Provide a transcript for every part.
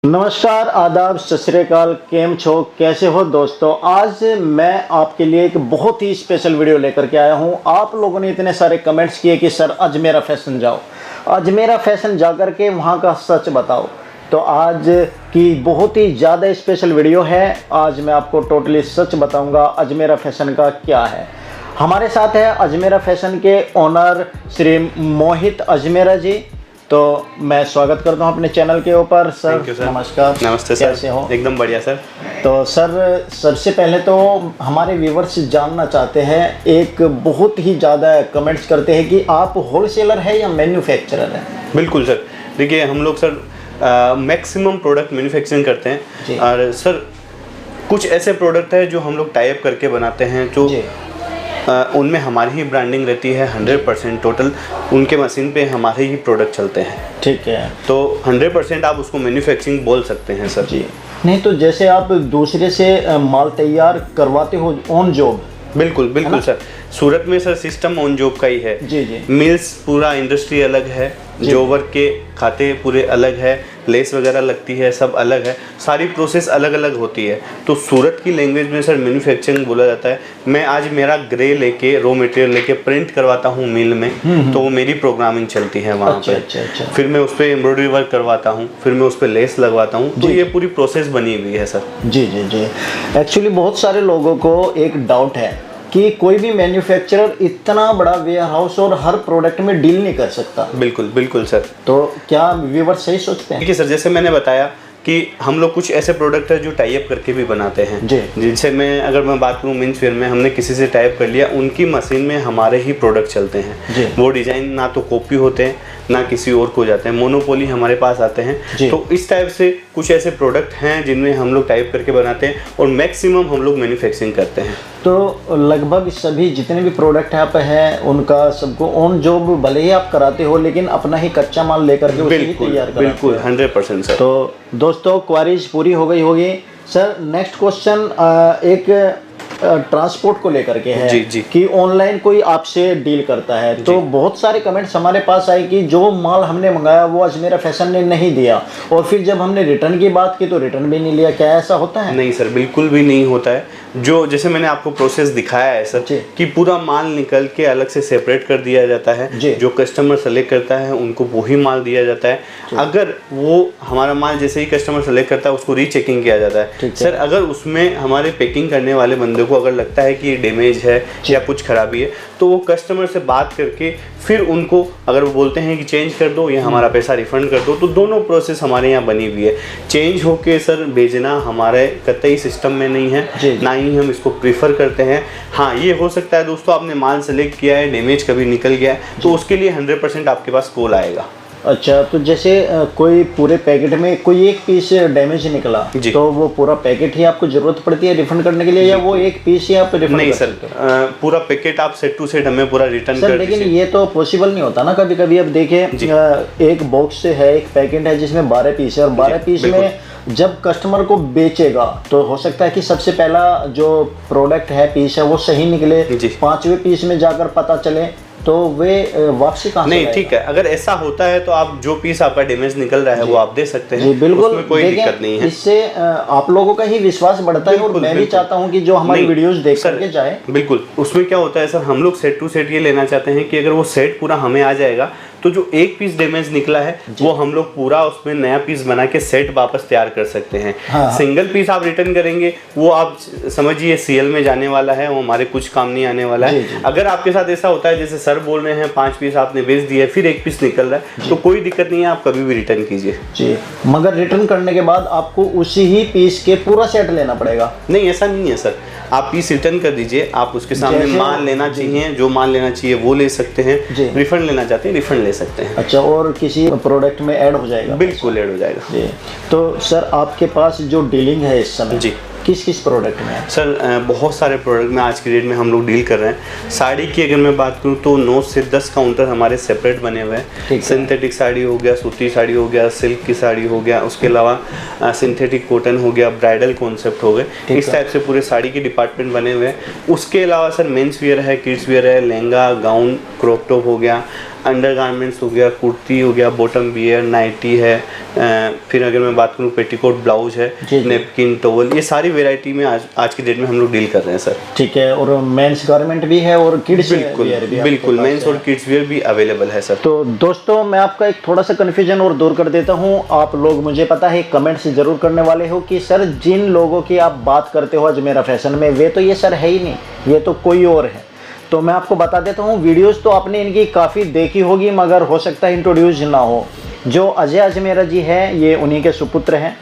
नमस्कार, आदाब, सत श्री अकाल। केम छो, कैसे हो दोस्तों। आज मैं आपके लिए एक बहुत ही स्पेशल वीडियो लेकर के आया हूं। आप लोगों ने इतने सारे कमेंट्स किए कि सर अजमेरा फैशन जाओ, अजमेरा फैशन जा कर के वहां का सच बताओ। तो आज की बहुत ही ज़्यादा स्पेशल वीडियो है। आज मैं आपको टोटली सच बताऊंगा अजमेरा फैशन का क्या है। हमारे साथ है अजमेरा फैशन के ओनर श्री मोहित अजमेरा जी। तो मैं स्वागत करता हूं अपने चैनल के ऊपर। सर नमस्कार। नमस्ते सर, कैसे हो? एकदम बढ़िया सर। तो सर सबसे पहले तो हमारे व्यूवर्स जानना चाहते हैं, एक बहुत ही ज़्यादा कमेंट्स करते हैं कि आप होलसेलर है या मैन्युफैक्चरर है। बिल्कुल सर, देखिए हम लोग सर मैक्सिमम प्रोडक्ट मैन्युफैक्चरिंग करते हैं और सर कुछ ऐसे प्रोडक्ट है जो हम लोग टाई अप करके बनाते हैं जो उनमें हमारी ही ब्रांडिंग रहती है 100% टोटल। उनके मशीन पे हमारे ही प्रोडक्ट चलते हैं। ठीक है, तो 100% आप उसको मैन्युफैक्चरिंग बोल सकते हैं सर जी। नहीं तो जैसे आप दूसरे से माल तैयार करवाते हो ऑन जॉब। बिल्कुल बिल्कुल सर, सूरत में सर सिस्टम ऑन जॉब का ही है। जी जी। मिल्स पूरा इंडस्ट्री अलग है, जोवर के खाते पूरे अलग है, लेस वगैरह लगती है, सब अलग है, सारी प्रोसेस अलग अलग होती है। तो सूरत की लैंग्वेज में सर मैन्युफैक्चरिंग बोला जाता है। मैं आज मेरा ग्रे लेके रॉ मटेरियल लेके प्रिंट करवाता हूँ मिल में, तो वो मेरी प्रोग्रामिंग चलती है वहाँ पे। अच्छा। फिर मैं उस पर एम्ब्रॉयडरी वर्क करवाता हूँ, फिर मैं उस पर लेस लगवाता हूँ। तो ये पूरी प्रोसेस बनी हुई है सर। जी जी जी। एक्चुअली बहुत सारे लोगों को एक डाउट है कि कोई भी मैन्युफैक्चरर इतना बड़ा वेयर हाउस और हर प्रोडक्ट में डील नहीं कर सकता। बिल्कुल बिल्कुल सर। तो क्या व्यूअर सही सोचते हैं? देखिए सर, जैसे मैंने बताया कि हम लोग कुछ ऐसे प्रोडक्ट है जो टाई अप करके भी बनाते हैं। जिनसे अगर मैं बात करूँ मेंस वेयर में, हमने किसी से टाई अप कर लिया, उनकी मशीन में हमारे ही प्रोडक्ट चलते हैं। वो डिजाइन ना तो कॉपी होते हैं ना किसी और को जाते हैं, मोनोपोली हमारे पास आते हैं। तो इस टाइप से कुछ ऐसे प्रोडक्ट हैं जिनमें हम लोग टाई अप करके बनाते हैं और मैक्सिमम हम लोग मैन्युफैक्चरिंग करते हैं। तो लगभग सभी जितने भी प्रोडक्ट आप हैं उनका सबको ऑन जॉब भले ही आप कराते हो, लेकिन अपना ही कच्चा माल लेकर के उसे ही तैयार कराते हो। बिल्कुल 100% सर। तो दोस्तों क्वारीज पूरी हो गई होगी। सर नेक्स्ट क्वेश्चन एक ट्रांसपोर्ट को लेकर के है। जी। कि ऑनलाइन कोई आपसे डील करता है, तो बहुत सारे कमेंट्स हमारे पास आए कि जो माल हमने मंगाया वो अजमेरा फैशन ने नहीं दिया, और फिर जब हमने रिटर्न की बात की तो रिटर्न भी नहीं लिया। क्या ऐसा होता है? नहीं सर, बिल्कुल भी नहीं होता है। जो जैसे मैंने आपको प्रोसेस दिखाया है सर कि पूरा माल निकल के अलग से सेपरेट कर दिया जाता है। जो कस्टमर सेलेक्ट करता है उनको वही माल दिया जाता है। अगर वो हमारा माल जैसे ही कस्टमर सेलेक्ट करता है उसको रीचेकिंग किया जाता है सर। अगर उसमें हमारे पैकिंग करने वाले बंदे को अगर लगता है कि ये डैमेज है या कुछ खराबी है, तो वो कस्टमर से बात करके फिर उनको अगर वो बोलते हैं कि चेंज कर दो या हमारा पैसा रिफंड कर दो, तो दोनों प्रोसेस हमारे यहाँ बनी हुई है। चेंज होके सर भेजना हमारे कतई सिस्टम में नहीं है, ना ही हम इसको प्रीफर करते हैं। हाँ, ये हो सकता है दोस्तों आपने माल सेलेक्ट किया है, डैमेज कभी निकल गया है, तो उसके लिए 100% आपके पास कॉल आएगा। अच्छा, तो जैसे कोई पूरे पैकेट में कोई एक पीस डैमेज निकला, तो वो पूरा पैकेट ही आपको जरूरत पड़ती है रिफंड करने के लिए, या वो एक पीस ही आप रिफंड? नहीं सर, पूरा पैकेट आप सेट टू सेट हमें पूरा रिटर्न कर दीजिए। लेकिन ये तो पॉसिबल नहीं होता ना। कभी कभी अब देखिए एक बॉक्स है, एक पैकेट है जिसमें 12 पीस है, और 12 पीस में जब कस्टमर को बेचेगा तो हो सकता है कि सबसे पहला जो प्रोडक्ट है पीस है वो सही निकले, 5वें पीस में जाकर पता चले तो वे वापसी कहाँ? नहीं, ठीक है, अगर ऐसा होता है तो आप जो पीस आपका डैमेज निकल रहा है वो आप दे सकते हैं। बिल्कुल, उसमें कोई दिक्कत नहीं है। इससे आप लोगों का ही विश्वास बढ़ता है, और मैं भी चाहता हूँ कि जो हमारी वीडियोस देख करके जाए। बिल्कुल, उसमें क्या होता है सर, हम लोग सेट टू सेट ये लेना चाहते हैं कि अगर वो सेट पूरा हमें आ जाएगा तो जो एक पीस डैमेज निकला है वो हम लोग पूरा उसमें नया पीस बना के सेट वापस तैयार कर सकते हैं। सिंगल पीस आप रिटर्न करेंगे वो आप समझिए सीएल में जाने वाला है, वो हमारे कुछ काम नहीं आने वाला है। अगर आपके साथ ऐसा होता है जैसे सर बोल रहे हैं 5 पीस आपने बेच दिया फिर एक पीस निकल रहा है, तो कोई दिक्कत नहीं है, आप कभी भी रिटर्न कीजिए। जी, मगर रिटर्न करने के बाद आपको उसी ही पीस के पूरा सेट लेना पड़ेगा? नहीं, ऐसा नहीं है सर, आप पीस रिटर्न कर दीजिए। आप उसके सामने माल लेना चाहिए, जो माल लेना चाहिए वो ले सकते हैं, रिफंड लेना चाहते हैं रिफंड ले सकते हैं। अच्छा, और किसी प्रोडक्ट में ऐड हो जाएगा? बिल्कुल ऐड हो जाएगा जी। तो सर आपके पास जो डीलिंग है इस समय जी किस किस प्रोडक्ट में है? सर बहुत सारे प्रोडक्ट में आज की डेट में हम लोग डील कर रहे हैं। साड़ी की अगर मैं बात करूँ तो 9 से 10 काउंटर हमारे सेपरेट बने हुए हैं। सिंथेटिक साड़ी हो गया, सूती साड़ी हो गया, सिल्क की साड़ी हो गया, उसके अलावा सिंथेटिक कॉटन हो गया, ब्राइडल कॉन्सेप्ट हो गए, इस टाइप से पूरे साड़ी के डिपार्टमेंट बने हुए हैं। उसके अलावा सर मेंस वियर है, किड्स वियर है, लहंगा, गाउन, क्रॉप टॉप हो गया, अंडरगारमेंट्स हो गया, कुर्ती हो गया, बॉटम वियर, नाइटी है, फिर अगर मैं बात करूँ पेटीकोट ब्लाउज है, नेपकिन, टॉवल, ये सारी वेराइटी में आज की डेट में हम लोग डील कर रहे हैं सर। ठीक है, और मेंस गारमेंट भी है और किड्स वियर भी? बिल्कुल, मेंस और किड्स वियर भी अवेलेबल है सर। तो दोस्तों मैं आपका एक थोड़ा सा कन्फ्यूजन और दूर कर देता हूँ। आप लोग मुझे पता है कमेंट्स जरूर करने वाले हो कि सर जिन लोगों की आप बात करते हो अजमेरा फैशन में, वे तो ये सर है ही नहीं, ये तो कोई और है। तो मैं आपको बता देता हूँ, वीडियोस तो आपने इनकी काफ़ी देखी होगी मगर हो सकता है इंट्रोड्यूस ना हो। जो अजय अजमेरा जी हैं ये उन्हीं के सुपुत्र हैं,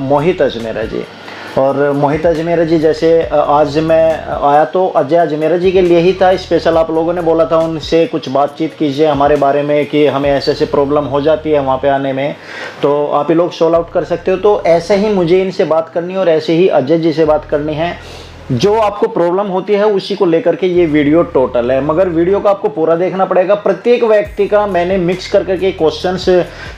मोहित अजमेरा जी। और मोहित अजमेरा जी जैसे आज मैं आया तो अजय अजमेरा जी के लिए ही था स्पेशल। आप लोगों ने बोला था उनसे कुछ बातचीत कीजिए हमारे बारे में कि हमें ऐसे ऐसे प्रॉब्लम हो जाती है वहाँ पे आने में, तो आप ही लोग सॉल्व आउट कर सकते हो। तो ऐसे ही मुझे इनसे बात करनी है और ऐसे ही अजय जी से बात करनी है। जो आपको प्रॉब्लम होती है उसी को लेकर के ये वीडियो टोटल है, मगर वीडियो को आपको पूरा देखना पड़ेगा। प्रत्येक व्यक्ति का मैंने मिक्स कर करके क्वेश्चंस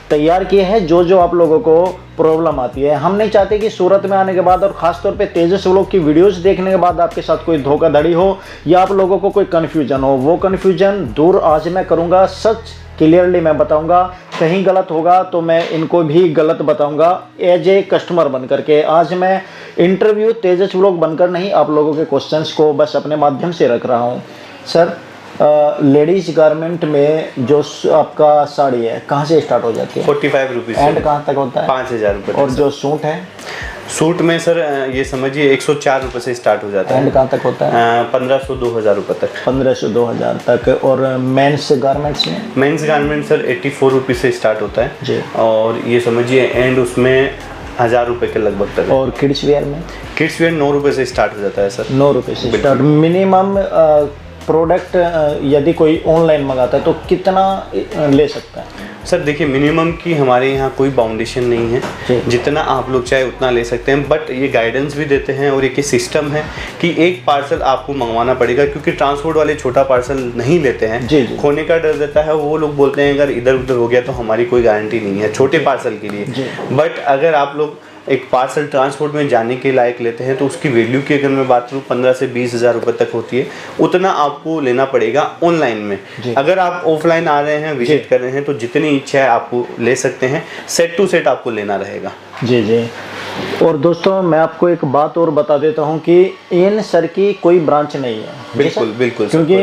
तैयार किए हैं जो जो आप लोगों को प्रॉब्लम आती है। हम नहीं चाहते कि सूरत में आने के बाद और ख़ासतौर पे तेजस व्लॉग की वीडियोस देखने के बाद आपके साथ कोई धोखाधड़ी हो या आप लोगों को कोई कन्फ्यूजन हो। वो कन्फ्यूजन दूर आज मैं करूँगा, सच क्लियरली मैं बताऊंगा। कहीं गलत होगा तो मैं इनको भी गलत बताऊंगा एज ए कस्टमर बन करके। आज मैं इंटरव्यू तेजस व्लॉग बनकर नहीं, आप लोगों के क्वेश्चंस को बस अपने माध्यम से रख रहा हूं। सर लेडीज गारमेंट में जो आपका साड़ी है कहाँ से स्टार्ट हो जाती है? 45 रुपीज़। एंड कहाँ तक होता है? 5000 रुपये। और जो सूट है? सूट में सर ये समझिए 104 रुपये से स्टार्ट हो जाता है। एंड कहाँ तक होता है? 1500-2000 रुपये तक। 1500-2000 तक। और मेंस गारमेंट्स में? मेंस गारमेंट सर 84 रुपये से स्टार्ट होता है जी। और ये समझिए एंड उसमें 1000 रुपये के लगभग तक है। और किड्स वेयर में? किड्स वेयर 9 रुपये से स्टार्ट हो जाता है सर। 9 रुपये से स्टार्ट। मिनिमम प्रोडक्ट यदि कोई ऑनलाइन मंगाता है तो कितना ले सकता है? सर देखिए मिनिमम की हमारे यहाँ कोई बाउंडेशन नहीं है, जितना आप लोग चाहे उतना ले सकते हैं। बट ये गाइडेंस भी देते हैं और एक सिस्टम है कि एक पार्सल आपको मंगवाना पड़ेगा, क्योंकि ट्रांसपोर्ट वाले छोटा पार्सल नहीं लेते हैं। जी जी। खोने का डर रहता है। वो लोग बोलते हैं अगर इधर उधर हो गया तो हमारी कोई गारंटी नहीं है छोटे पार्सल के लिए। बट अगर आप लोग एक पार्सल ट्रांसपोर्ट में जाने के लायक लेते हैं तो उसकी वैल्यू की अगर मैं बात करूँ 15 से 20 हज़ार रुपये तक होती है। उतना आपको लेना पड़ेगा ऑनलाइन में। अगर आप ऑफलाइन आ रहे हैं, विजिट कर रहे हैं, तो जितनी इच्छा है आपको ले सकते हैं। सेट टू सेट आपको लेना रहेगा। जी जी। और दोस्तों मैं आपको एक बात और बता देता हूं कि इन सर की कोई ब्रांच नहीं है। बिल्कुल बिल्कुल। क्योंकि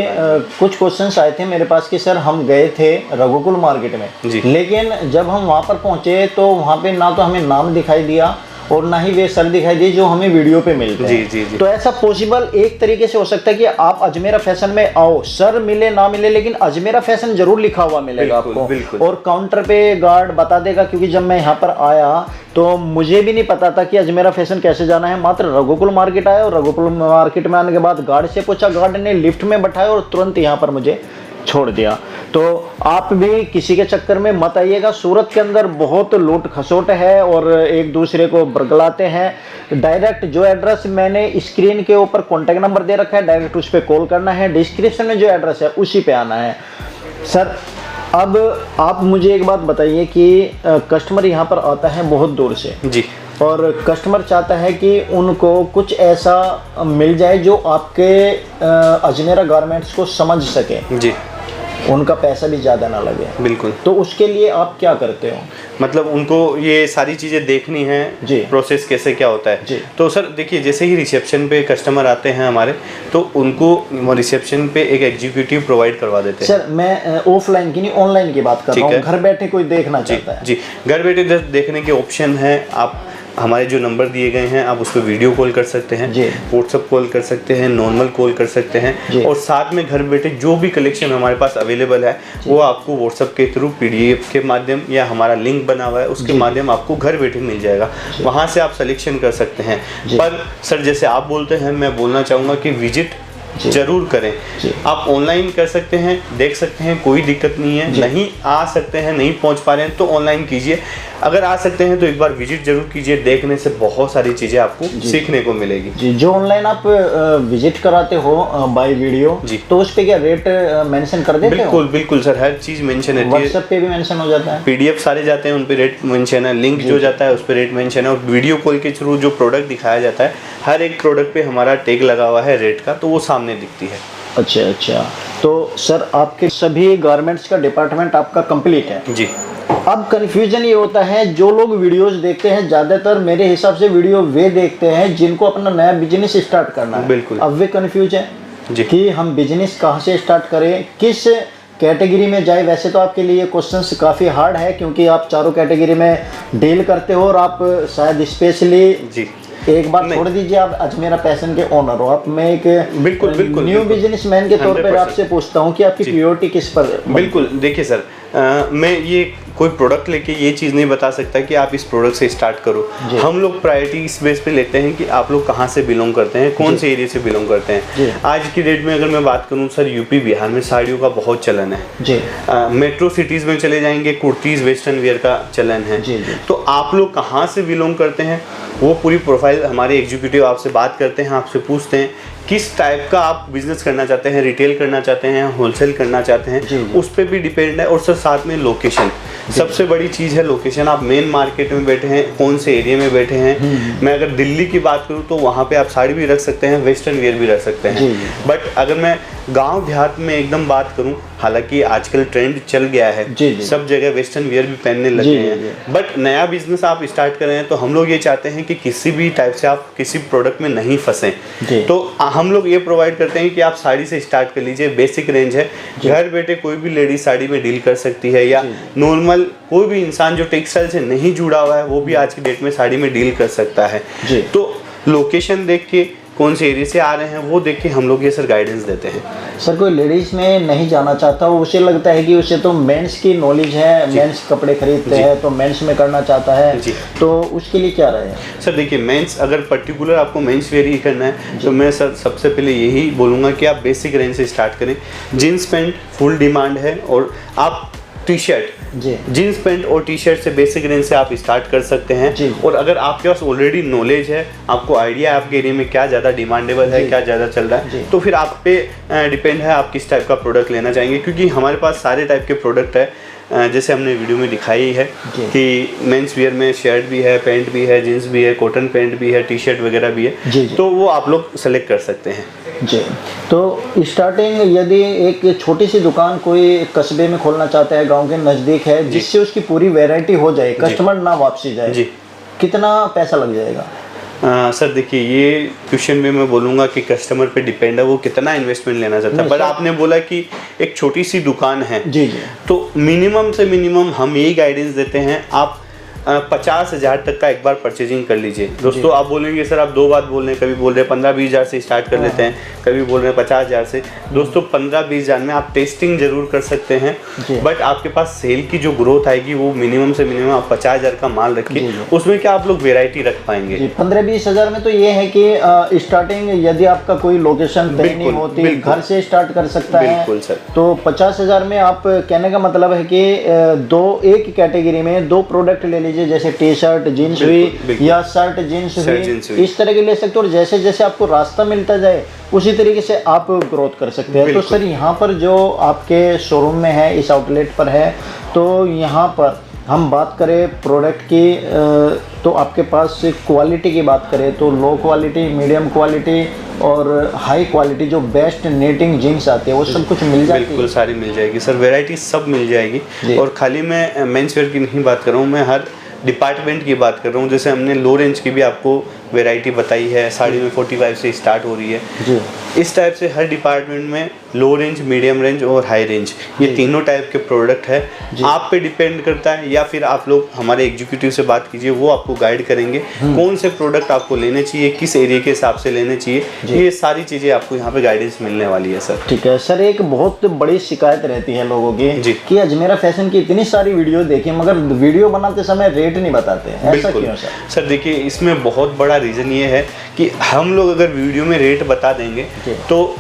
कुछ क्वेश्चंस आए थे मेरे पास कि सर हम गए थे रघुकुल मार्केट में, लेकिन जब हम वहां पर पहुंचे तो वहां पे ना तो हमें नाम दिखाई दिया और ना ही वे सर दिखाई दिए जो हमें वीडियो पे मिलते हैं। जी, जी, जी। तो ऐसा पॉसिबल एक तरीके से हो सकता है कि आप अजमेरा फैशन में आओ, सर मिले ना मिले, लेकिन अजमेरा फैशन जरूर लिखा हुआ मिलेगा आपको। और काउंटर पे गार्ड बता देगा, क्योंकि जब मैं यहाँ पर आया तो मुझे भी नहीं पता था कि अजमेरा फैशन कैसे जाना है। मात्र रघुकुल मार्केट आया और रघुकुल मार्केट में आने के बाद गार्ड से पूछा, गार्ड ने लिफ्ट में बैठाया और तुरंत यहाँ पर मुझे छोड़ दिया। तो आप भी किसी के चक्कर में मत आइएगा। सूरत के अंदर बहुत लूट खसोट है और एक दूसरे को बरगलाते हैं। डायरेक्ट जो एड्रेस मैंने स्क्रीन के ऊपर कॉन्टैक्ट नंबर दे रखा है, डायरेक्ट उस पर कॉल करना है। डिस्क्रिप्शन में जो एड्रेस है उसी पे आना है। सर अब आप मुझे एक बात बताइए कि कस्टमर यहाँ पर आता है बहुत दूर से जी, और कस्टमर चाहता है कि उनको कुछ ऐसा मिल जाए जो आपके अजमेरा गारमेंट्स को समझ सके जी, उनका पैसा भी ज़्यादा ना लगे। बिल्कुल। तो उसके लिए आप क्या करते हो? मतलब उनको ये सारी चीज़ें देखनी है जी, प्रोसेस कैसे क्या होता है जी। तो सर देखिए जैसे ही रिसेप्शन पे कस्टमर आते हैं हमारे, तो उनको रिसेप्शन पे एक एग्जीक्यूटिव प्रोवाइड करवा देते हैं। सर मैं ऑफलाइन की नहीं ऑनलाइन की बात कर रहा हूँ। घर बैठे कोई देखना चाहता है जी, घर बैठे देखने के ऑप्शन है। आप हमारे जो नंबर दिए गए हैं आप उस पर वीडियो कॉल कर सकते हैं, व्हाट्सअप कॉल कर सकते हैं, नॉर्मल कॉल कर सकते हैं, और साथ में घर बैठे जो भी कलेक्शन हमारे पास अवेलेबल है वो आपको व्हाट्सअप के थ्रू PDF के माध्यम या हमारा लिंक बना हुआ है उसके माध्यम आपको घर बैठे मिल जाएगा। वहाँ से आप सिलेक्शन कर सकते हैं। पर सर जैसे आप बोलते हैं, मैं बोलना चाहूँगा कि विजिट जरूर करें। आप ऑनलाइन कर सकते हैं, देख सकते हैं, कोई दिक्कत नहीं है। नहीं आ सकते हैं, नहीं पहुंच पा रहे हैं तो ऑनलाइन कीजिए। अगर आ सकते हैं तो एक बार विजिट जरूर कीजिए। देखने से बहुत सारी चीजें आपको सीखने को मिलेगी जी। जो ऑनलाइन आप विजिट कराते हो बाय वीडियो जी, तो उस पे क्या रेट मेंशन कर देते हो? बिल्कुल बिल्कुल सर, हर चीज मेंशन है। व्हाट्सएप पे भी मेंशन हो जाता है, PDF सारे जाते हैं उन पे रेट मेंशन है, लिंक जो जाता है उस पे रेट मेंशन है, और वीडियो कॉल के थ्रू जो प्रोडक्ट दिखाया जाता है हर एक प्रोडक्ट पे हमारा टैग लगा हुआ है रेट का, तो वो सामने दिखती है। अच्छा अच्छा, तो सर आपके सभी गारमेंट्स का डिपार्टमेंट आपका कंप्लीट है जी। अब कन्फ्यूजन ये होता है, जो लोग वीडियोस देखते हैं ज़्यादातर मेरे हिसाब से वीडियो वे देखते हैं जिनको अपना नया बिजनेस स्टार्ट करना है। बिल्कुल। अब वे कन्फ्यूज हैं जी कि हम बिजनेस कहाँ से स्टार्ट करें, किस कैटेगरी में जाए। वैसे तो आपके लिए क्वेश्चंस काफ़ी हार्ड है क्योंकि आप चारों कैटेगरी में डील करते हो और आप शायद स्पेशली जी। एक बार छोड़ दीजिए, आप अजमेरा फैशन के ओनर हो, आप मैं एक बिल्कुल बिल्कुल न्यू बिजनेसमैन के तौर पर आपसे पूछता हूँ कि आपकी प्रियोरिटी किस पर। बिल्कुल देखिए सर, मैं ये कोई प्रोडक्ट लेके ये चीज़ नहीं बता सकता कि आप इस प्रोडक्ट से स्टार्ट करो। हम लोग प्रायोरिटी इस बेस पे लेते हैं कि आप लोग कहाँ से बिलोंग करते हैं, कौन से एरिया से बिलोंग करते हैं। आज की डेट में अगर मैं बात करूँ सर, यूपी बिहार में साड़ियों का बहुत चलन है जी। मेट्रो सिटीज़ में चले जाएंगे, कुर्तीज़ वेस्टर्न वियर का चलन है जी। तो आप लोग कहाँ से बिलोंग करते हैं वो पूरी प्रोफाइल हमारे एग्जीक्यूटिव आपसे बात करते हैं, आपसे पूछते हैं किस टाइप का आप बिजनेस करना चाहते हैं, रिटेल करना चाहते हैं, होलसेल करना चाहते हैं, उस पर भी डिपेंड है। और सर साथ में लोकेशन, सबसे बड़ी चीज़ है लोकेशन। आप मेन मार्केट में बैठे हैं, कौन से एरिया में बैठे हैं। मैं अगर दिल्ली की बात करूं तो वहाँ पे आप साड़ी भी रख सकते हैं, वेस्टर्न वियर भी रख सकते हैं। बट अगर मैं गांव देहात में एकदम बात करूं, हालांकि आजकल ट्रेंड चल गया है, सब जगह वेस्टर्न वियर भी पहनने लगे हैं, बट नया बिजनेस आप स्टार्ट कर रहे हैं तो हम लोग ये चाहते हैं कि किसी भी टाइप से आप किसी प्रोडक्ट में नहीं फंसें। तो हम लोग ये प्रोवाइड करते हैं कि आप साड़ी से स्टार्ट कर लीजिए, बेसिक रेंज है, घर बैठे कोई भी लेडी साड़ी में डील कर सकती है, या नॉर्मल कोई भी इंसान जो टेक्सटाइल से नहीं जुड़ा हुआ है वो भी आज की डेट में साड़ी में डील कर सकता है। तो लोकेशन देख के, कौन से एरिया से आ रहे हैं वो देख के हम लोग ये सर गाइडेंस देते हैं। सर कोई लेडीज़ में नहीं जाना चाहता, उसे लगता है कि उसे तो मेंस की नॉलेज है, मेंस कपड़े खरीदते हैं तो मेंस में करना चाहता है, तो उसके लिए क्या रहे? सर देखिए, मेंस अगर पर्टिकुलर आपको मेंस वेयर ही करना है तो मैं सर सबसे पहले यही बोलूँगा कि आप बेसिक रेंज से स्टार्ट करें। जीन्स पैंट फुल डिमांड है, और आप टी शर्ट, जीन्स पैंट और टी शर्ट से बेसिक रेंज से आप स्टार्ट कर सकते हैं। और अगर आपके पास ऑलरेडी नॉलेज है, आपको आइडिया है आपके एरिया में क्या ज़्यादा डिमांडेबल है, क्या ज़्यादा चल रहा है, तो फिर आप पे डिपेंड है आप किस टाइप का प्रोडक्ट लेना चाहेंगे। क्योंकि हमारे पास सारे टाइप के प्रोडक्ट है, जैसे हमने वीडियो में दिखाई है कि मेंस वियर में शर्ट भी है, पैंट भी है, जीन्स भी है, कॉटन पैंट भी है, टी शर्ट वगैरह भी है, तो वो आप लोग सेलेक्ट कर सकते हैं जी। तो स्टार्टिंग यदि एक छोटी सी दुकान कोई कस्बे में खोलना चाहता है, गांव के नज़दीक है, जिससे उसकी पूरी वैरायटी हो जाए, कस्टमर ना वापसी जाए, कितना पैसा लग जाएगा? सर देखिए, ये क्वेश्चन में मैं बोलूँगा कि कस्टमर पे डिपेंड है वो कितना इन्वेस्टमेंट लेना चाहता है। बट आपने बोला कि एक छोटी सी दुकान है तो मिनिमम से मिनिमम हम यही गाइडेंस देते हैं, आप 50,000 तक का एक बार परचेजिंग कर लीजिए। दोस्तों आप बोलेंगे सर आप दो बात बोल रहे हैं, कभी बोल रहे हैं 15-20 हज़ार से स्टार्ट कर लेते हैं, कभी बोल रहे हैं 50,000 से। दोस्तों 15-20 हज़ार में आप टेस्टिंग जरूर कर सकते हैं, बट आपके पास सेल की जो ग्रोथ आएगी वो मिनिमम से मिनिमम आप 50,000 का माल रखिए, उसमें क्या आप लोग वेराइटी रख पाएंगे। 15-20 हज़ार में तो ये है कि स्टार्टिंग यदि आपका कोई लोकेशन तय नहीं होती, घर से स्टार्ट कर सकता है। बिल्कुल सर। तो 50,000 में आप कहने का मतलब है कि एक कैटेगरी में 2 प्रोडक्ट ले लीजिए, जैसे टी शर्ट जीन्स हुई या शर्ट जीन्स हुई, इस तरह के ले सकते हो। और जैसे जैसे आपको रास्ता मिलता जाए उसी तरीके से आप ग्रोथ कर सकते हैं। तो सर यहाँ पर जो आपके शोरूम में है, इस आउटलेट पर है, तो यहाँ पर हम बात करें प्रोडक्ट की तो आपके पास क्वालिटी की बात करें तो लो क्वालिटी, मीडियम क्वालिटी और हाई क्वालिटी जो बेस्ट नेटिंग जीन्स आती है वो सब कुछ मिल जाएगी? बिल्कुल सारी मिल जाएगी सर, वैरायटी सब मिल जाएगी। और खाली मैं मेंस वेयर की नहीं बात कर रहा हूँ, मैं हर डिपार्टमेंट की बात कर रहा हूँ। जैसे हमने लो रेंज की भी आपको वैरायटी बताई है, साड़ी में 45 से स्टार्ट हो रही है जी। इस टाइप से हर डिपार्टमेंट में लो रेंज, मीडियम रेंज और हाई रेंज, ये तीनों टाइप के प्रोडक्ट है। आप पे डिपेंड करता है, या फिर आप लोग हमारे एग्जीक्यूटिव से बात कीजिए, वो आपको गाइड करेंगे कौन से प्रोडक्ट आपको लेने चाहिए, किस एरिया के हिसाब से लेने चाहिए, ये सारी चीज़ें आपको यहाँ पे गाइडेंस मिलने वाली है सर। ठीक है सर, एक बहुत बड़ी शिकायत रहती है लोगों की कि अजमेरा फैशन की इतनी सारी वीडियो देखी मगर वीडियो बनाते समय रेट नहीं बताते, ऐसा क्यों सर? सर देखिए, इसमें बहुत बड़ा रीज़न ये है कि हम लोग अगर वीडियो में रेट बता देंगे तो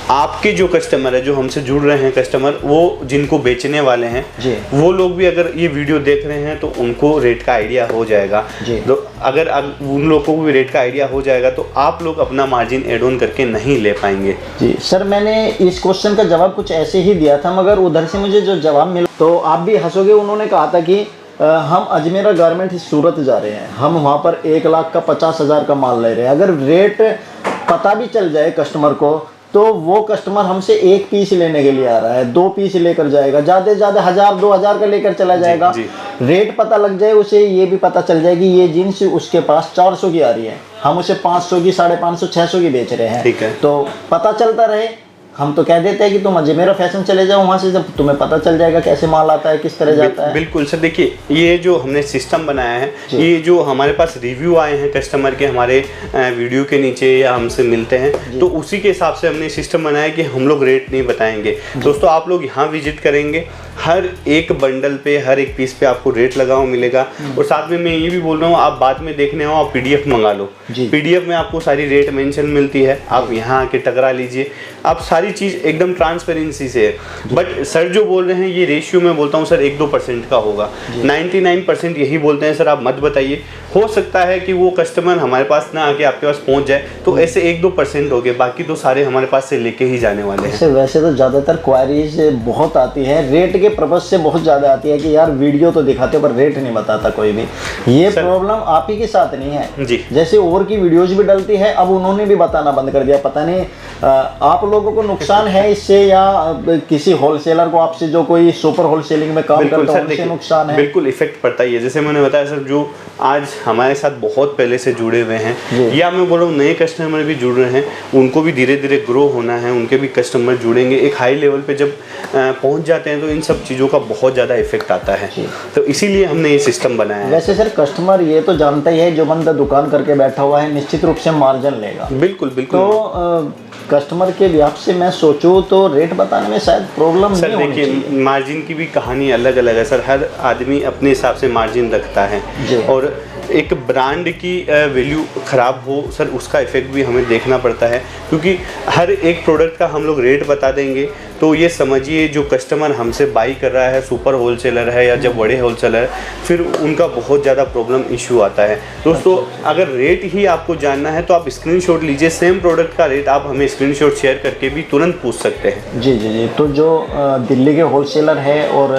आपके जो कस्टमर है, जो हमसे जुड़ रहे हैं कस्टमर, वो जिनको बेचने वाले हैं वो लोग भी अगर ये वीडियो देख रहे हैं तो उनको रेट का आइडिया हो जाएगा। तो अगर उन लोगों को भी रेट का आइडिया हो जाएगा तो आप लोग अपना मार्जिन एड ऑन करके नहीं ले पाएंगे। जी सर, मैंने इस क्वेश्चन का जवाब कुछ ऐसे ही दिया था, मगर उधर से मुझे जो जवाब मिला तो आप भी हंसोगे। उन्होंने कहा था कि हम अजमेरा गारमेंट सूरत जा रहे हैं, हम वहाँ पर 1 लाख का 50,000 का माल ले रहे हैं। अगर रेट पता भी चल जाए कस्टमर को तो वो कस्टमर हमसे 1 पीस लेने के लिए आ रहा है, 2 पीस लेकर जाएगा, ज़्यादा से ज़्यादा 1000-2000 का लेकर चला जाएगा। रेट पता लग जाए उसे, ये भी पता चल जाएगी ये जीन्स उसके पास 400 की आ रही है, हम उसे 500 की, 550, 600 की बेच रहे हैं। ठीक है। तो पता चलता रहे, हम तो कह देते हैं कि तुम अजमेरा फैशन चले जाओ, वहाँ से जब तुम्हें पता चल जाएगा कैसे माल आता है, किस तरह जाता है। बिल्कुल सर, देखिए ये जो हमने सिस्टम बनाया है, ये जो हमारे पास रिव्यू आए हैं कस्टमर के हमारे वीडियो के नीचे या हमसे मिलते हैं, तो उसी के हिसाब से हमने सिस्टम बनाया कि हम लोग रेट नहीं बताएंगे। दोस्तों आप लोग यहाँ विजिट करेंगे, हर एक बंडल पे, हर एक पीस पे आपको रेट लगा हुआ मिलेगा। और साथ में मैं ये भी बोल रहा हूँ, आप बाद में देखने आओ, आप PDF मंगा लो, PDF में आपको सारी रेट मेंशन मिलती है, आप यहाँ आके टकरा लीजिए, आप सारी चीज़ एकदम ट्रांसपेरेंसी से है। बट सर जो बोल रहे हैं ये रेशियो में बोलता हूँ सर 1-2% का होगा, 99% यही बोलते हैं सर आप मत बताइए। हो सकता है कि वो कस्टमर हमारे पास ना आके आपके पास पहुँच जाए, तो ऐसे 1-2% हो गए, बाकी तो सारे हमारे पास से लेके ही जाने वाले हैं। वैसे तो ज़्यादातर क्वारीज बहुत आती है, रेट के पर्पज से बहुत ज़्यादा आती है कि यार वीडियो तो दिखाते हो पर रेट नहीं बताता कोई भी। ये प्रॉब्लम आप ही के साथ नहीं है जी, जैसे और की वीडियोज भी डलती है, अब उन्होंने भी बताना बंद कर दिया, पता नहीं आप लोगों को नुकसान है इससे या किसी होलसेलर को आपसे जो कोई सुपर होलसेलिंग में काम करता है उनसे नुकसान है। बिल्कुल इफेक्ट पड़ता ही है। जैसे मैंने बताया सर, जो आज हमारे साथ बहुत पहले से जुड़े हुए हैं या मैं बोल रहा हूँ नए कस्टमर भी जुड़ रहे हैं, उनको भी धीरे धीरे ग्रो होना है, उनके भी कस्टमर जुड़ेंगे। एक हाई लेवल पे जब पहुंच जाते हैं तो इन सब चीज़ों का बहुत ज़्यादा इफेक्ट आता है, तो इसीलिए हमने ये सिस्टम बनाया है। वैसे सर कस्टमर ये तो जानता ही है, जो बंदा दुकान करके बैठा हुआ है निश्चित रूप से मार्जिन लेगा। बिल्कुल बिल्कुल। तो कस्टमर के लिहाज से मैं सोचूं तो रेट बताने में शायद प्रॉब्लम नहीं होनी चाहिए। देखिए मार्जिन की भी कहानी अलग अलग है सर, हर आदमी अपने हिसाब से मार्जिन रखता है, और एक ब्रांड की वैल्यू ख़राब हो सर उसका इफेक्ट भी हमें देखना पड़ता है, क्योंकि हर एक प्रोडक्ट का हम लोग रेट बता देंगे तो ये समझिए जो कस्टमर हमसे बाई कर रहा है, सुपर होलसेलर है या जब बड़े होलसेलर, फिर उनका बहुत ज़्यादा प्रॉब्लम इशू आता है। दोस्तों अगर रेट ही आपको जानना है तो आप स्क्रीनशॉट लीजिए, सेम प्रोडक्ट का रेट आप हमें स्क्रीनशॉट शेयर करके भी तुरंत पूछ सकते हैं। जी जी जी। तो जो दिल्ली के होलसेलर है और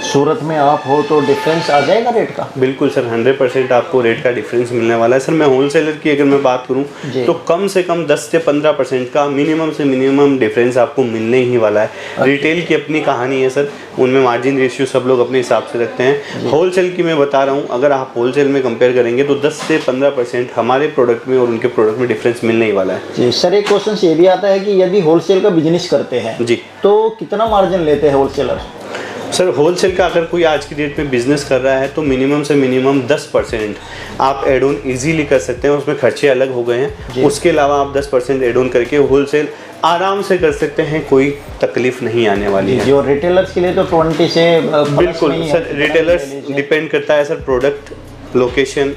सूरत में आप हो तो डिफरेंस आ जाएगा रेट का? बिल्कुल सर, 100% आपको रेट का डिफरेंस मिलने वाला है। सर मैं होलसेलर की अगर मैं बात करूं तो कम से कम 10 से 15% का मिनिमम से मिनिमम डिफरेंस आपको मिलने ही वाला है। रिटेल की अपनी कहानी है सर, उनमें मार्जिन रेशियो सब लोग अपने हिसाब से रखते हैं। होलसेल की मैं बता रहा हूँ, अगर आप होलसेल में कंपेयर करेंगे तो 10 से 15% हमारे प्रोडक्ट में और उनके प्रोडक्ट में डिफरेंस मिलने ही वाला है। जी सर, एक क्वेश्चन ये भी आता है कि यदि होलसेल का बिजनेस करते हैं जी तो कितना मार्जिन लेते हैं होलसेलर? सर होलसेल का अगर कोई आज की डेट में बिजनेस कर रहा है तो मिनिमम से मिनिमम 10% आप एड ऑन ईजीली कर सकते हैं, उसमें खर्चे अलग हो गए हैं। उसके अलावा आप 10% एड ऑन करके होलसेल आराम से कर सकते हैं, कोई तकलीफ नहीं आने वाली है। जो रिटेलर्स के लिए तो 20 से बिल्कुल सर, रिटेलर्स डिपेंड करता है सर, प्रोडक्ट लोकेशन,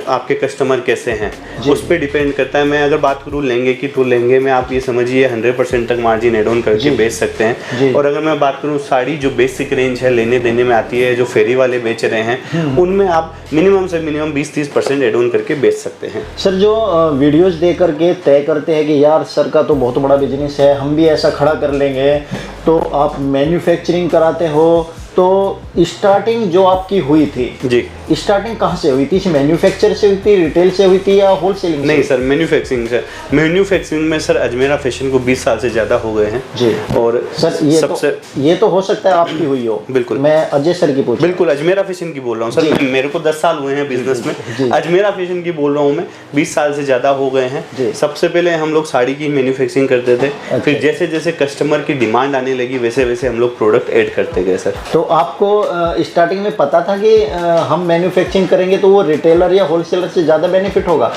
आपके कस्टमर कैसे हैं उस पर डिपेंड करता है। मैं अगर बात करूँ लहंगे की तो लहंगे में आप ये समझिए 100% तक मार्जिन एड ऑन करके बेच सकते हैं। और अगर मैं बात करूँ साड़ी जो बेसिक रेंज है लेने देने में आती है, जो फेरी वाले बेच रहे हैं, उनमें आप मिनिमम से मिनिमम 20-30% एड ऑन करके बेच सकते हैं। सर जो वीडियोस दे करके तय करते हैं कि यार सर का तो बहुत बड़ा बिजनेस है, हम भी ऐसा खड़ा कर लेंगे, तो आप मैन्युफैक्चरिंग कराते हो, तो स्टार्टिंग जो आपकी हुई थी जी, स्टार्टिंग कहाँ से हुई थी? मैन्युफैक्चर से हुई थी, रिटेल से हुई थी या होलसेलिंग? नहीं सर, मैन्युफैक्चरिंग से। मैन्युफैक्चरिंग में सर अजमेरा फैशन को 20 साल से ज़्यादा हो गए हैं जी। और सर ये तो हो सकता है आपकी हुई हो। बिल्कुल, मैं अजय सर की पूछ, बिल्कुल अजमेरा फैशन की बोल रहा हूँ सर, मेरे को 10 साल हुए हैं बिजनेस में, अजमेरा फैशन की बोल रहा हूँ मैं, 20 साल से ज़्यादा हो गए हैं। सबसे पहले हम लोग साड़ी की मैन्युफैक्चरिंग करते थे, फिर जैसे जैसे कस्टमर की डिमांड आने लगी वैसे वैसे हम लोग प्रोडक्ट ऐड करते गए सर। तो आपको स्टार्टिंग में पता था कि हम मैन्युफैक्चरिंग करेंगे तो वो रिटेलर या होलसेलर से ज़्यादा बेनिफिट होगा?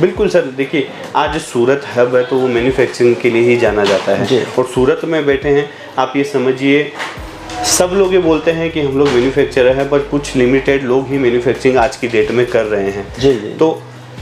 बिल्कुल सर, देखिए आज सूरत हब है तो वो मैन्युफैक्चरिंग के लिए ही जाना जाता है, और सूरत में बैठे हैं आप ये समझिए, सब लोग ये बोलते हैं कि हम लोग मैन्युफैक्चरर हैं, बट कुछ लिमिटेड लोग ही मैन्युफैक्चरिंग आज की डेट में कर रहे हैं। जी। तो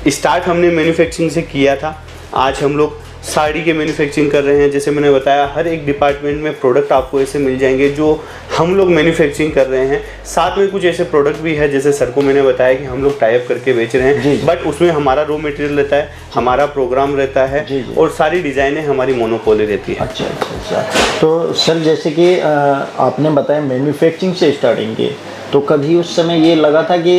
स्टार्ट हमने मैन्युफैक्चरिंग से किया था, आज हम लोग साड़ी के मैन्युफैक्चरिंग कर रहे हैं। जैसे मैंने बताया हर एक डिपार्टमेंट में प्रोडक्ट आपको ऐसे मिल जाएंगे जो हम लोग मैन्युफैक्चरिंग कर रहे हैं। साथ में कुछ ऐसे प्रोडक्ट भी है, जैसे सर को मैंने बताया कि हम लोग टाई अप करके बेच रहे हैं, बट उसमें हमारा रॉ मटेरियल रहता है, हमारा प्रोग्राम रहता है, और सारी डिज़ाइनें हमारी मोनोपोली रहती है। अच्छा। तो सर जैसे कि आपने बताया मैन्युफैक्चरिंग से स्टार्टिंग की, तो कभी उस समय ये लगा था कि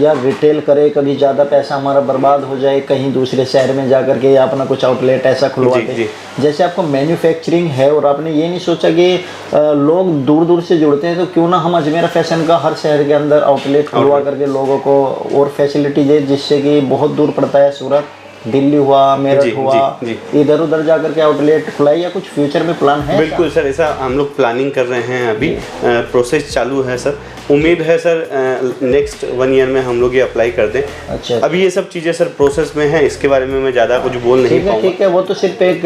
यार रिटेल करे, कभी ज़्यादा पैसा हमारा बर्बाद हो जाए, कहीं दूसरे शहर में जा कर के या अपना कुछ आउटलेट ऐसा खुलवा दे। जैसे आपको मैन्युफैक्चरिंग है और आपने ये नहीं सोचा कि लोग दूर दूर से जुड़ते हैं, तो क्यों ना हम अजमेरा फैशन का हर शहर के अंदर आउटलेट खुलवा करके लोगों को और फैसिलिटी दे, जिससे कि बहुत दूर पड़ता है, सूरत, दिल्ली हुआ, मेरठ हुआ, इधर उधर जाकर के आउटलेट खुलाई, या कुछ फ्यूचर में प्लान है? बिल्कुल सर, ऐसा हम लोग प्लानिंग कर रहे हैं, अभी प्रोसेस चालू है सर। उम्मीद है सर नेक्स्ट 1 ईयर में हम लोग ये अप्लाई कर दें। अच्छा, अभी ये सब चीज़ें सर प्रोसेस में है, इसके बारे में मैं ज़्यादा कुछ बोल नहीं पाऊंगा। ठीक है, वो तो सिर्फ एक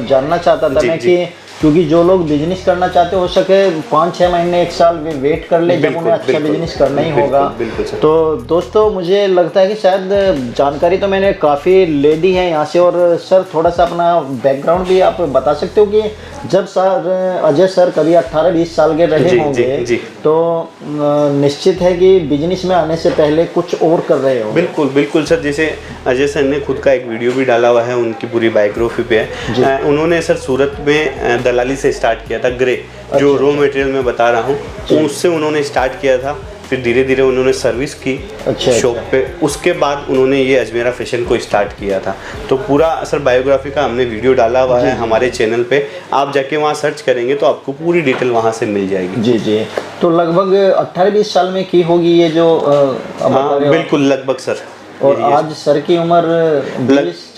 जानना चाहता था मैं कि क्योंकि जो लोग बिजनेस करना चाहते हो सके 5-6 महीने 1 साल में वेट कर ले, जब उन्हें अच्छा बिजनेस करना ही होगा। तो दोस्तों मुझे लगता है कि शायद जानकारी तो मैंने काफ़ी ले दी है यहाँ से। और सर थोड़ा सा अपना बैकग्राउंड भी आप बता सकते हो कि जब सर अजय सर कभी 18-20 साल के रहे होंगे तो निश्चित है कि बिजनेस में आने से पहले कुछ और कर रहे हो। बिल्कुल सर, जैसे अजय सर ने खुद का एक वीडियो भी डाला हुआ है, उनकी पूरी बायोग्राफी पे है। उन्होंने सर सूरत में दलाली से स्टार्ट किया था, ग्रे जो रॉ मटेरियल मैं बता रहा हूँ उससे उन्होंने स्टार्ट किया था। फिर धीरे धीरे उन्होंने सर्विस की शॉप पे, उसके बाद उन्होंने ये अजमेरा फैशन को स्टार्ट किया था। तो पूरा सर बायोग्राफी का हमने वीडियो डाला हुआ है हमारे चैनल पे, आप जाके वहाँ सर्च करेंगे तो आपको पूरी डिटेल वहाँ से मिल जाएगी। जी, तो लगभग 18-20 साल में की होगी ये जो बिल्कुल लगभग सर। और आज सर की उम्र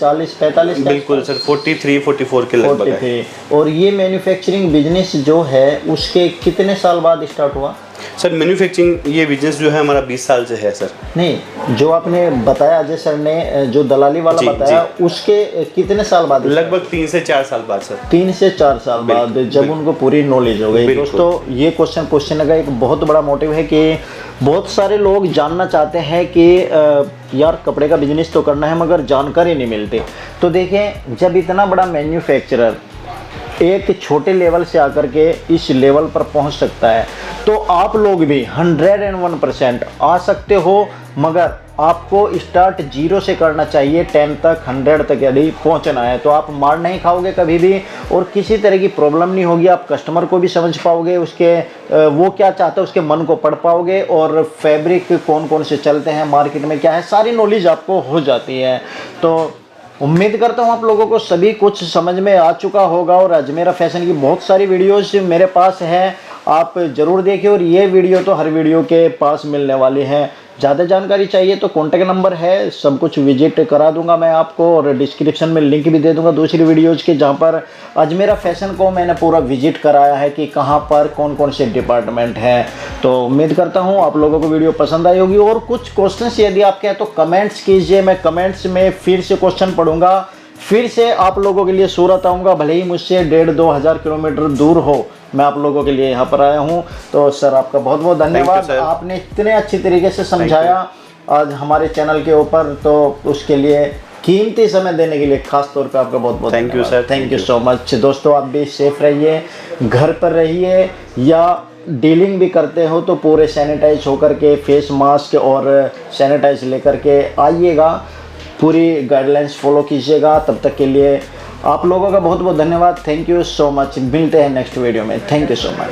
40-45 बिल्कुल सर 43-44 के लगभग है। और ये मैन्युफैक्चरिंग बिजनेस जो है उसके कितने साल बाद स्टार्ट हुआ? सर मैन्युफैक्चरिंग ये बिजनेस जो है हमारा 20 साल से है सर। नहीं, जो आपने बताया अजय सर ने जो दलाली वाला बताया उसके कितने साल बाद? लगभग 3 से 4 साल बाद सर। 3 से 4 साल बाद जब उनको पूरी नॉलेज हो गई। दोस्तों ये क्वेश्चन पूछने का एक बहुत बड़ा मोटिव है कि बहुत सारे लोग जानना चाहते हैं कि यार कपड़े का बिजनेस तो करना है मगर जानकारी नहीं मिलती। तो देखें, जब इतना बड़ा मैन्युफैक्चरर एक छोटे लेवल से आकर के इस लेवल पर पहुंच सकता है, तो आप लोग भी 101% आ सकते हो, मगर आपको स्टार्ट 0 से करना चाहिए। 10 तक 100 तक यदि पहुंचना है तो आप मार नहीं खाओगे कभी भी, और किसी तरह की प्रॉब्लम नहीं होगी। आप कस्टमर को भी समझ पाओगे, उसके वो क्या चाहता है उसके मन को पढ़ पाओगे, और फैब्रिक कौन कौन से चलते हैं मार्केट में क्या है, सारी नॉलेज आपको हो जाती है। तो उम्मीद करता हूँ आप लोगों को सभी कुछ समझ में आ चुका होगा। और अजमेरा फैशन की बहुत सारी वीडियोस मेरे पास हैं, आप ज़रूर देखिए। और ये वीडियो तो हर वीडियो के पास मिलने वाली हैं। ज़्यादा जानकारी चाहिए तो कॉन्टैक्ट नंबर है, सब कुछ विजिट करा दूंगा मैं आपको, और डिस्क्रिप्शन में लिंक भी दे दूंगा दूसरी वीडियोज़ के, जहाँ पर अजमेरा फैशन को मैंने पूरा विजिट कराया है कि कहाँ पर कौन कौन से डिपार्टमेंट हैं। तो उम्मीद करता हूँ आप लोगों को वीडियो पसंद आई होगी। और कुछ क्वेश्चंस यदि आपके हैं तो कमेंट्स कीजिए, मैं कमेंट्स में फिर से क्वेश्चन पढ़ूंगा, फिर से आप लोगों के लिए सूरत आऊँगा, भले ही मुझसे 1.5-2 हज़ार किलोमीटर दूर हो, मैं आप लोगों के लिए यहाँ पर आया हूँ। तो सर आपका बहुत बहुत धन्यवाद, आपने इतने अच्छी तरीके से समझाया आज हमारे चैनल के ऊपर, तो उसके लिए कीमती समय देने के लिए खास तौर पे आपका बहुत बहुत thank you sir, thank you so much. दोस्तों आप भी सेफ रहिए, घर पर रहिए, या डीलिंग भी करते हो तो पूरे सैनिटाइज होकर के फेस मास्क और सैनिटाइज लेकर के आइएगा, पूरी गाइडलाइंस फॉलो कीजिएगा। तब तक के लिए आप लोगों का बहुत बहुत धन्यवाद, थैंक यू सो मच। मिलते हैं नेक्स्ट वीडियो में, थैंक यू सो मच।